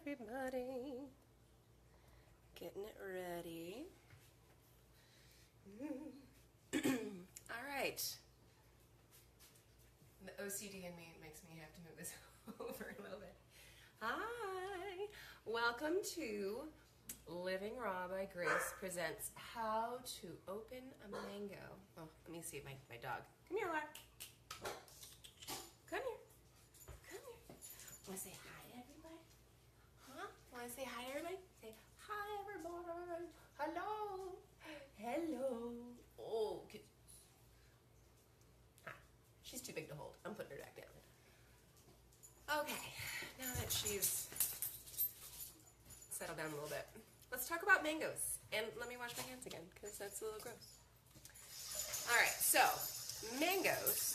everybody. Getting it ready. All right. The OCD in me makes me have to move this over a little bit. Hi. Welcome to Living Raw by Grace presents How to Open a Mango. Oh, let me see my dog. Come here, Lark. Come here. Come here. Want to say hi to everybody? Huh? Want to say hi to everybody? Say hi, everybody. Hello. Hello. Oh, hi. She's too big to hold. I'm putting her back down. Okay, now that she's settled down a little bit, let's talk about mangoes. And let me wash my hands again, because that's a little gross. All right, so mangoes.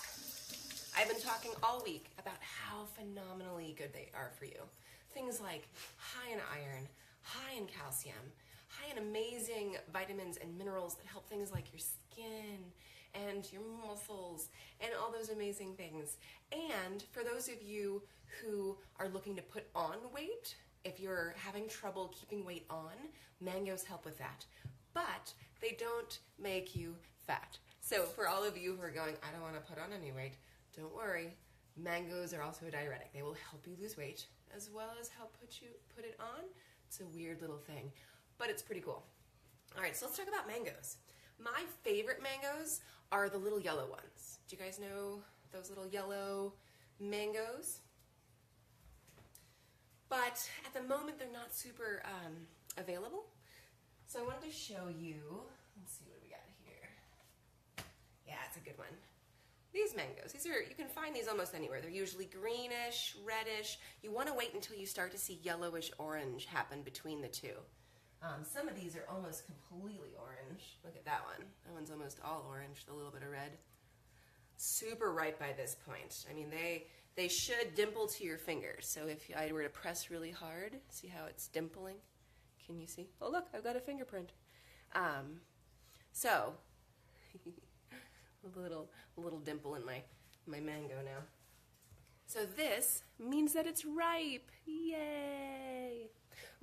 I've been talking all week about how phenomenally good they are for you. Things like high in iron, high in calcium, high in amazing vitamins and minerals that help things like your skin and your muscles and all those amazing things. And for those of you who are looking to put on weight, if you're having trouble keeping weight on, mangoes help with that. But they don't make you fat. So for all of you who are going, I don't want to put on any weight, don't worry. Mangoes are also a diuretic. They will help you lose weight as well as help put it on. It's a weird little thing, but it's pretty cool. All right, so let's talk about mangoes. My favorite mangoes are the little yellow ones. Do you guys know those little yellow mangoes? But at the moment, they're not super available. So I wanted to show you, let's see what we got here. Yeah, it's a good one. These mangoes, you can find these almost anywhere. They're usually greenish, reddish. You want to wait until you start to see yellowish orange happen between the two. Some of these are almost completely orange. Look at that one. That one's almost all orange, with a little bit of red. Super ripe by this point. I mean, they should dimple to your fingers. So if I were to press really hard, see how it's dimpling? Can you see? Oh, look, I've got a fingerprint. So, a little dimple in my mango now. So this means that it's ripe. Yay!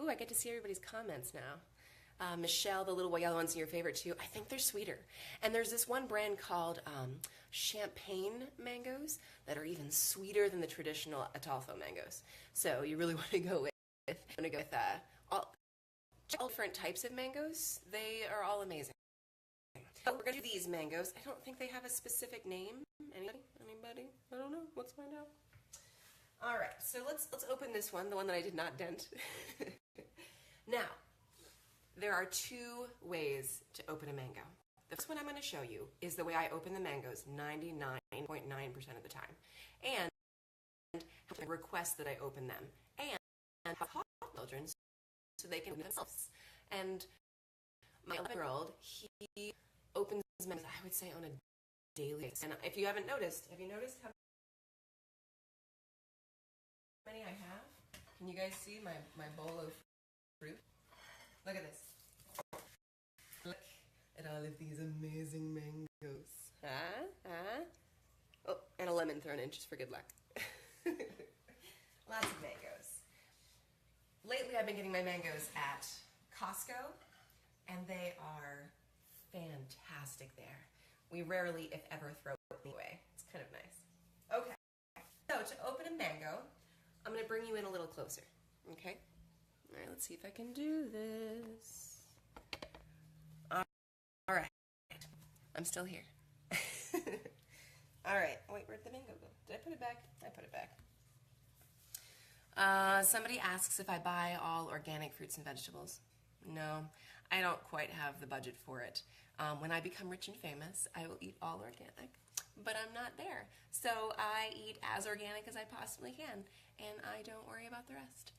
Ooh, I get to see everybody's comments now. Michelle, the little yellow ones are your favorite too. I think they're sweeter. And there's this one brand called Champagne mangoes that are even sweeter than the traditional Atalfo mangoes. So you really want to go with all different types of mangoes. They are all amazing. So we're going to do these mangoes. I don't think they have a specific name. Anybody? I don't know. Let's find out. All right, so let's open this one, the one that I did not dent. Now, there are two ways to open a mango. The first one I'm going to show you is the way I open the mangoes 99.9% of the time. And I request that I open them. And have children so they can open themselves. And my 11-year-old, he opens mangoes, I would say, on a daily basis. And if you haven't noticed, have you noticed how many I have? Can you guys see my bowl of fruit? Look at this. Look at all of these amazing mangoes. Oh, and a lemon thrown in just for good luck. Lots of mangoes. Lately I've been getting my mangoes at Costco, and they are fantastic there. We rarely, if ever, throw it away. It's kind of nice. Okay, so to open a mango, I'm going to bring you in a little closer, okay? All right, let's see if I can do this. All right, I'm still here. All right, wait, where'd the mango go? Did I put it back? I put it back. Somebody asks if I buy all organic fruits and vegetables. No, I don't quite have the budget for it. When I become rich and famous, I will eat all organic, but I'm not there. So I eat as organic as I possibly can, and I don't worry about the rest.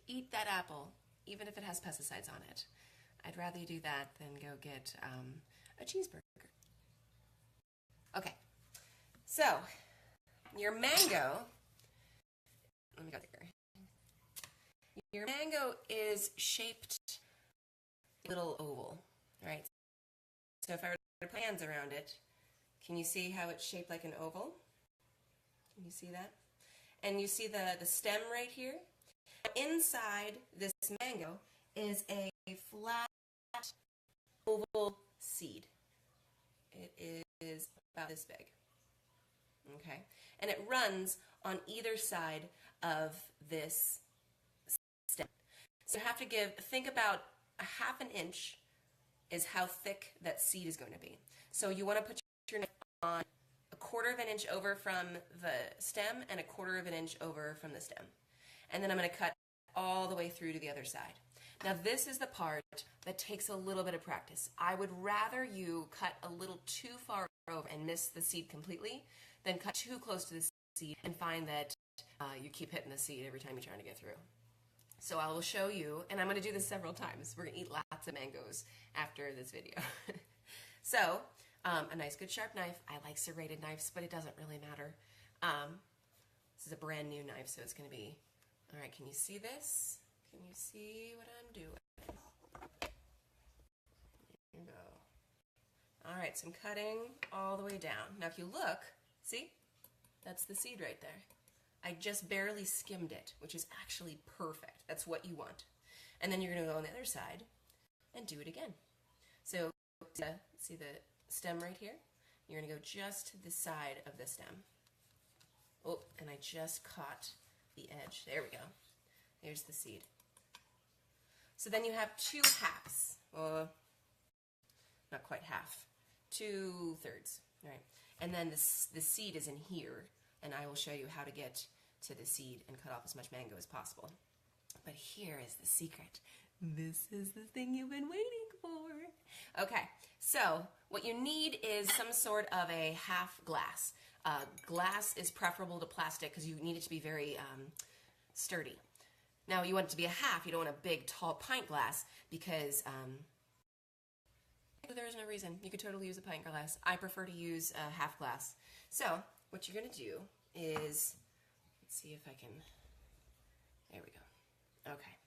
Eat that apple, even if it has pesticides on it. I'd rather you do that than go get a cheeseburger. Okay, so your mango, let me go there. Your mango is shaped a little oval, right? So if I were to put my hands around it, can you see how it's shaped like an oval? Can you see that? And you see the stem right here? Inside this mango is a flat oval seed. It is about this big. Okay? And it runs on either side of this stem. So you have to think about a half an inch is how thick that seed is going to be. So you want to put your knife on a quarter of an inch over from the stem and a quarter of an inch over from the stem. And then I'm going to cut all the way through to the other side. Now this is the part that takes a little bit of practice. I would rather you cut a little too far over and miss the seed completely than cut too close to the seed and find that you keep hitting the seed every time you're trying to get through. So I will show you, and I'm going to do this several times. We're going to eat lots of mangoes after this video. So, a nice good sharp knife. I like serrated knives, but it doesn't really matter. This is a brand new knife, so it's going to be, all right, can you see this? Can you see what I'm doing? There you go. All right, so I'm cutting all the way down. Now if you look, see? That's the seed right there. I just barely skimmed it, which is actually perfect. That's what you want. And then you're going to go on the other side and do it again. So see the stem right here? You're going to go just to the side of the stem. Oh, and I just caught the edge. There we go. There's the seed. So then you have 2 halves. Not quite half. 2/3. All right. And then the seed is in here. And I will show you how to get to the seed and cut off as much mango as possible. But here is the secret. This is the thing you've been waiting for. Okay, so what you need is some sort of a half glass. Glass is preferable to plastic because you need it to be very sturdy. Now you want it to be a half. You don't want a big, tall pint glass because there is no reason. You could totally use a pint glass. I prefer to use a half glass. So what you're going to do is, let's see if I can, there we go. Okay.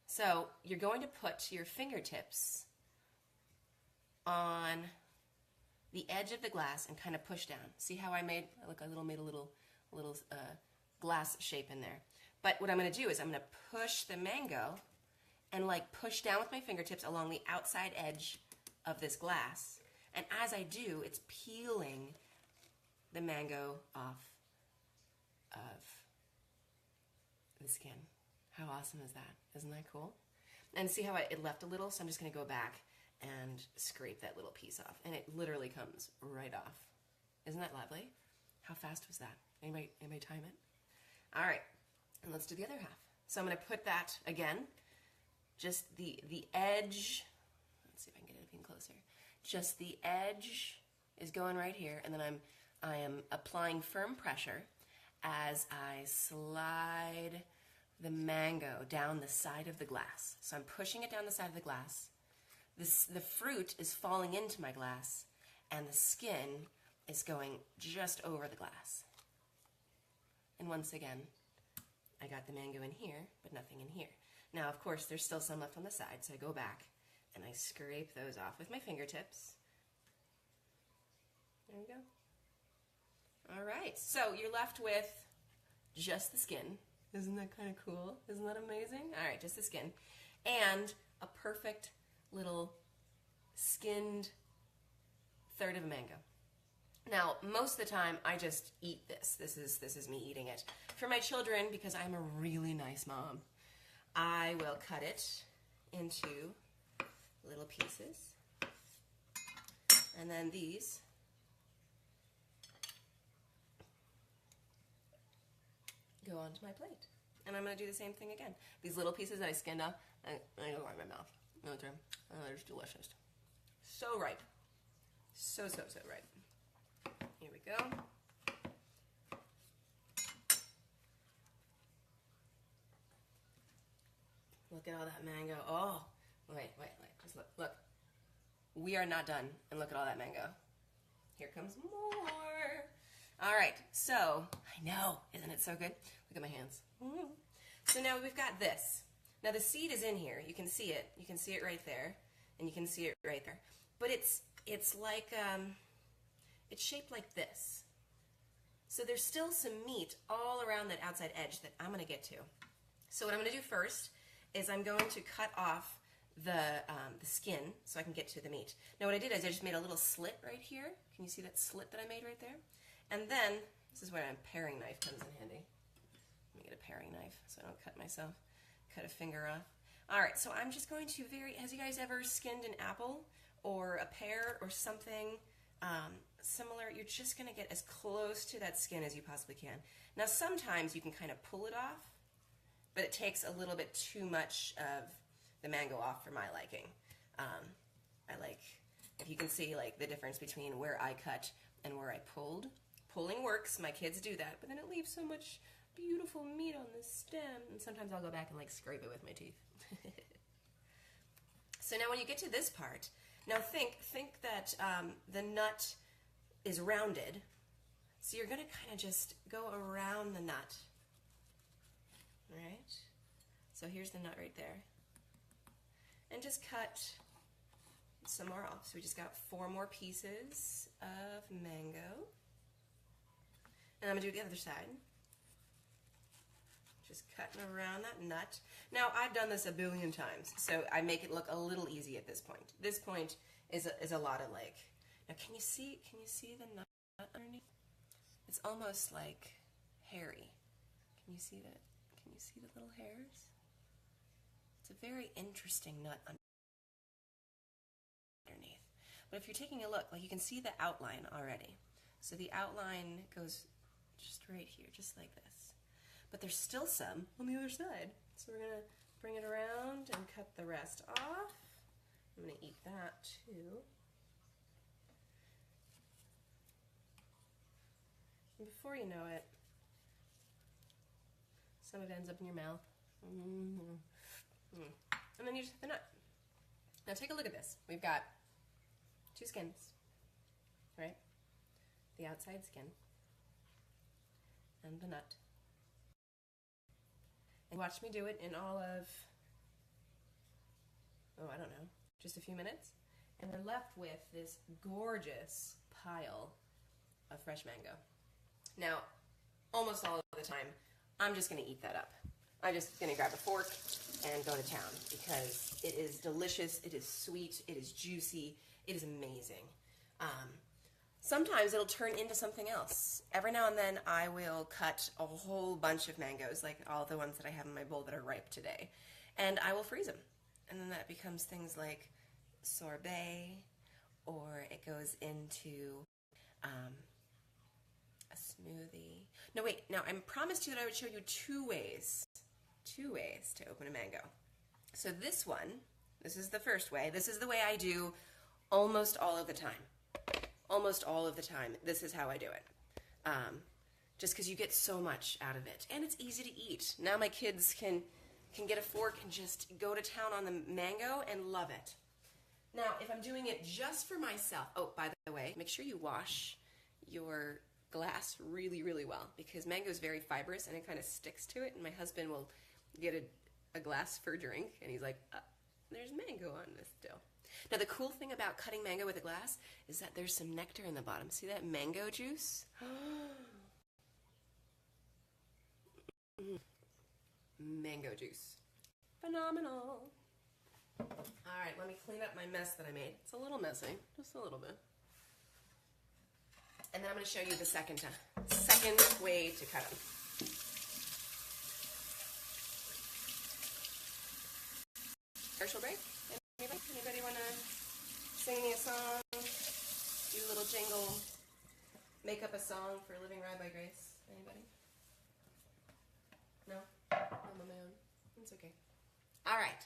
So you're going to put your fingertips on the edge of the glass and kind of push down. See how I made a little glass shape in there. But what I'm going to do is I'm going to push the mango and like push down with my fingertips along the outside edge of this glass. And as I do, it's peeling the mango off of the skin. How awesome is that? Isn't that cool? And see how it left a little? So I'm just going to go back and scrape that little piece off. And it literally comes right off. Isn't that lovely? How fast was that? Anybody time it? All right. And let's do the other half. So I'm going to put that again. Just the edge. Let's see if I can get it even closer. Just the edge is going right here. And then I am applying firm pressure as I slide the mango down the side of the glass. So I'm pushing it down the side of the glass. The fruit is falling into my glass, and the skin is going just over the glass. And once again, I got the mango in here, but nothing in here. Now, of course, there's still some left on the side, so I go back and I scrape those off with my fingertips. There we go. All right, so you're left with just the skin. Isn't that kind of cool? Isn't that amazing? All right, just the skin. And a perfect little skinned third of a mango. Now, most of the time, I just eat this. This is me eating it. For my children, because I'm a really nice mom, I will cut it into little pieces. And then these go onto my plate. And I'm going to do the same thing again. These little pieces that I skinned off, I go right in my mouth. Oh, they're just delicious. So ripe. So ripe. Here we go. Look at all that mango. Oh, wait. Just look. We are not done. And look at all that mango. Here comes more. All right, so, I know, isn't it so good? Look at my hands. So now we've got this. Now the seed is in here. You can see it. You can see it right there, and you can see it right there. But it's like, it's shaped like this. So there's still some meat all around that outside edge that I'm going to get to. So what I'm going to do first is I'm going to cut off the skin so I can get to the meat. Now what I did is I just made a little slit right here. Can you see that slit that I made right there? And then, this is where a paring knife comes in handy. Let me get a paring knife so I don't cut myself, cut a finger off. All right, so I'm just going to has you guys ever skinned an apple or a pear or something similar? You're just going to get as close to that skin as you possibly can. Now sometimes you can kind of pull it off, but it takes a little bit too much of the mango off for my liking. I like, if you can see like the difference between where I cut and where I pulled. Pulling works, my kids do that, but then it leaves so much beautiful meat on the stem, and sometimes I'll go back and like scrape it with my teeth. So now when you get to this part, now think that the nut is rounded, so you're going to kind of just go around the nut. All right? So here's the nut right there. And just cut some more off. So we just got 4 more pieces of mango. And I'm going to do the other side. Just cutting around that nut. Now, I've done this a billion times, so I make it look a little easy at this point. This point is a lot of like, now can you see the nut underneath? It's almost like hairy. Can you see that? Can you see the little hairs? It's a very interesting nut underneath. But if you're taking a look, like you can see the outline already. So the outline goes just right here, just like this. But there's still some on the other side. So we're going to bring it around and cut the rest off. I'm going to eat that too. And before you know it, some of it ends up in your mouth. And then you just hit the nut. Now take a look at this. We've got 2 skins, right? The outside skin and the nut. And watch me do it in all of, oh, I don't know, just a few minutes. And we're left with this gorgeous pile of fresh mango. Now, almost all of the time, I'm just going to eat that up. I'm just going to grab a fork and go to town because it is delicious, it is sweet, it is juicy, it is amazing. Sometimes it'll turn into something else. Every now and then I will cut a whole bunch of mangoes, like all the ones that I have in my bowl that are ripe today, and I will freeze them. And then that becomes things like sorbet, or it goes into a smoothie. No, wait, now I promised you that I would show you two ways to open a mango. So this is the first way. This is the way I do almost all of the time. Almost all of the time, this is how I do it. Just because you get so much out of it. And it's easy to eat. Now my kids can get a fork and just go to town on the mango and love it. Now, if I'm doing it just for myself, oh, by the way, make sure you wash your glass really, really well, because mango is very fibrous and it kind of sticks to it, and my husband will get a glass for a drink, and he's like, there's mango on this still. Now, the cool thing about cutting mango with a glass is that there's some nectar in the bottom. See that mango juice? Mango juice. Phenomenal. All right, let me clean up my mess that I made. It's a little messy, just a little bit. And then I'm going to show you the second way to cut them. Commercial break? Anybody want to sing me a song? Do a little jingle? Make up a song for Living Rye by Grace? Anybody? No? I'm a man. It's okay. All right.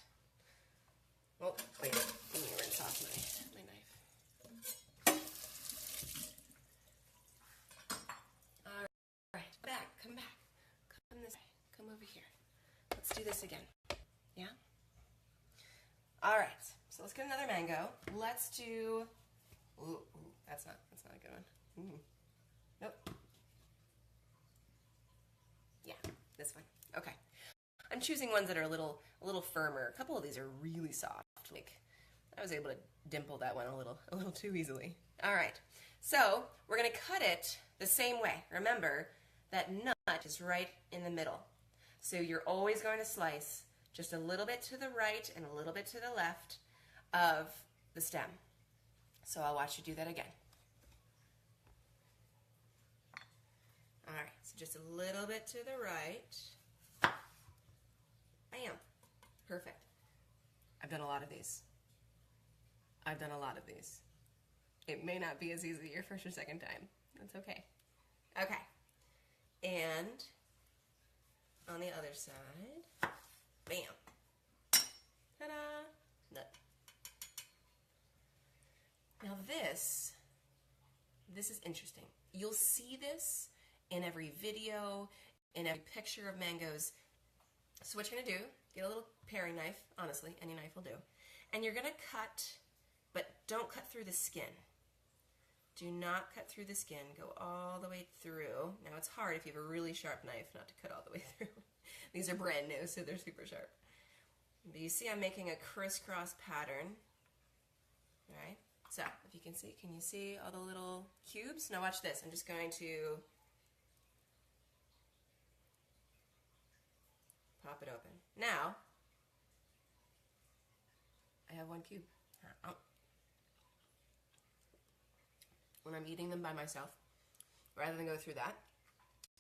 Well, wait. Let me rinse off my knife. All right. Come back. Come this way. Come over here. Let's do this again. Yeah? All right. So let's get another mango. Let's do. Ooh, that's not a good one. Nope. Yeah, this one. Okay. I'm choosing ones that are a little firmer. A couple of these are really soft. Like, I was able to dimple that one a little too easily. All right. So we're gonna cut it The same way, remember that nut is right in the middle. So you're always going to slice just a little bit to the right and a little bit to the left of the stem. So I'll watch you do that again. All right, so just a little bit to the right. Bam. Perfect. I've done a lot of these. It may not be as easy your first or second time. That's okay. Okay. And on the other side, bam. Ta-da! Nut. Now this is interesting. You'll see this in every video, in every picture of mangoes. So what you're gonna do, get a little paring knife, honestly, any knife will do, and you're gonna cut, but don't cut through the skin. Do not cut through the skin, go all the way through. Now it's hard if you have a really sharp knife not to cut all the way through. These are brand new, so they're super sharp. But you see I'm making a crisscross pattern, right? So if you can you see all the little cubes? Now watch this, I'm just going to pop it open. Now, I have one cube. When I'm eating them by myself, rather than go through that,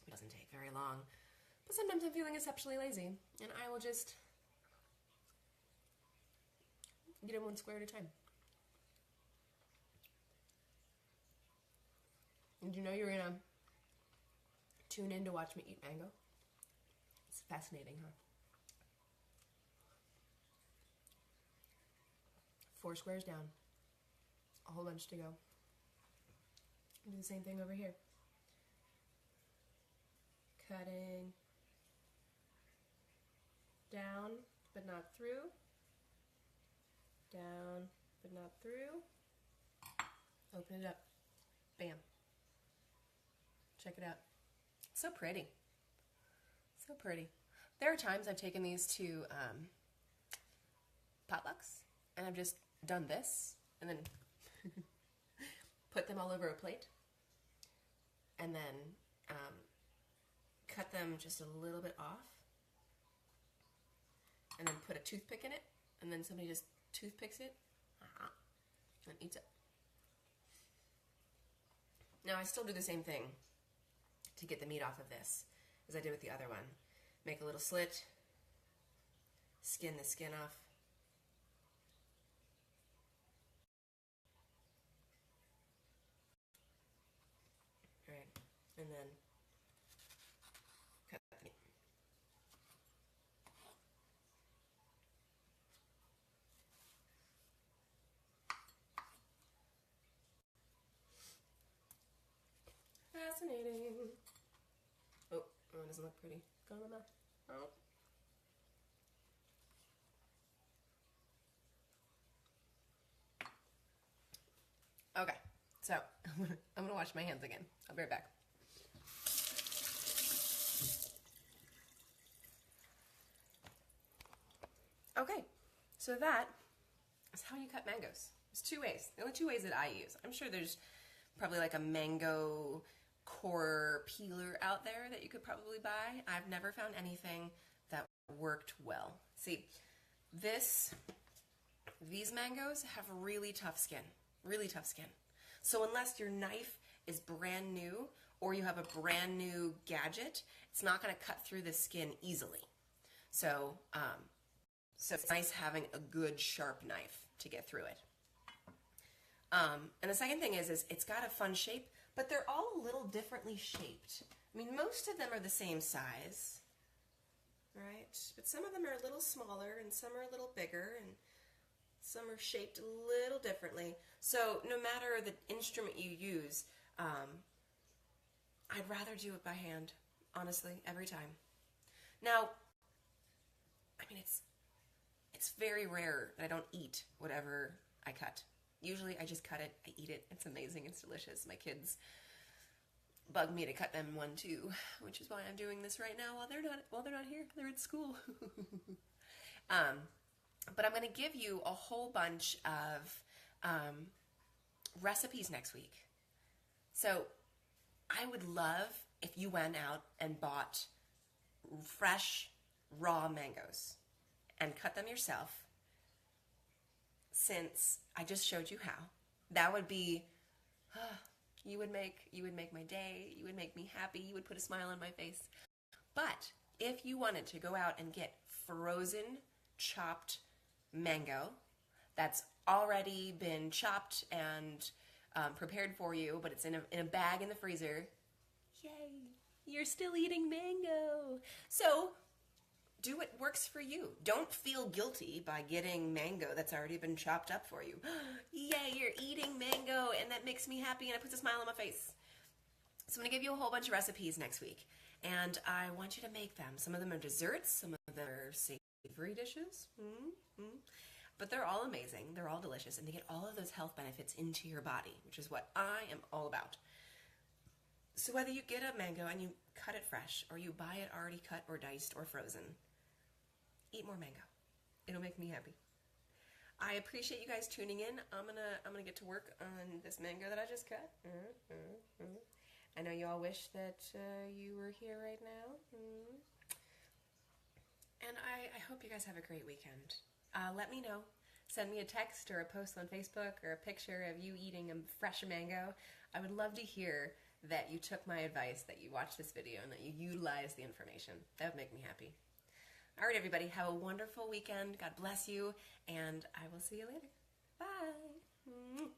it doesn't take very long. But sometimes I'm feeling exceptionally lazy, and I will just get them one square at a time. And you know you're gonna tune in to watch me eat mango? It's fascinating, huh? 4 squares down. A whole bunch to go. Do the same thing over here. Cutting down, but not through. Down, but not through. Open it up. Bam. Check it out. So pretty. So pretty. There are times I've taken these to potlucks, and I've just done this, and then put them all over a plate, and then cut them just a little bit off, and then put a toothpick in it, and then somebody just toothpicks it and eats it. Now I still do the same thing to get the meat off of this as I did with the other one. Make a little slit, skin the skin off. Alright, and then cut the meat. Fascinating. Oh, it doesn't look pretty. Go in the mouth. Oh. Okay, so I'm gonna wash my hands again. I'll be right back. Okay, so that is how you cut mangoes. There's 2 ways. The only 2 ways that I use. I'm sure there's probably like a mango core peeler out there that you could probably buy. I've never found anything that worked well. See, these mangoes have really tough skin. Really tough skin. So unless your knife is brand new or you have a brand new gadget, it's not going to cut through the skin easily. So it's nice having a good sharp knife to get through it. And the second thing is it's got a fun shape, but they're all a little differently shaped. I mean, most of them are the same size, right? But some of them are a little smaller and some are a little bigger and some are shaped a little differently. So no matter the instrument you use, I'd rather do it by hand, honestly, every time. Now, I mean, it's very rare that I don't eat whatever I cut. Usually I just cut it, I eat it, it's amazing, it's delicious. My kids bug me to cut them one too, which is why I'm doing this right now while they're not here, they're at school. But I'm going to give you a whole bunch of recipes next week. So I would love if you went out and bought fresh, raw mangoes and cut them yourself, since I just showed you how. That would be, you would make my day, you would make me happy, you would put a smile on my face. But if you wanted to go out and get frozen, chopped mango that's already been chopped and prepared for you, but it's in a bag in the freezer, yay, you're still eating mango. So do what works for you. Don't feel guilty by getting mango that's already been chopped up for you. Yay, you're eating mango, and that makes me happy, and it puts a smile on my face. So I'm going to give you a whole bunch of recipes next week, and I want you to make them. Some of them are desserts, some of them are savory dishes, but they're all amazing. They're all delicious, and they get all of those health benefits into your body, which is what I am all about. So whether you get a mango and you cut it fresh, or you buy it already cut or diced or frozen, eat more mango. It'll make me happy. I appreciate you guys tuning in. I'm gonna get to work on this mango that I just cut. I know you all wish that you were here right now. And I hope you guys have a great weekend. Let me know. Send me a text or a post on Facebook or a picture of you eating a fresh mango. I would love to hear that you took my advice, that you watched this video, and that you utilized the information. That would make me happy. All right, everybody, have a wonderful weekend. God bless you, and I will see you later. Bye.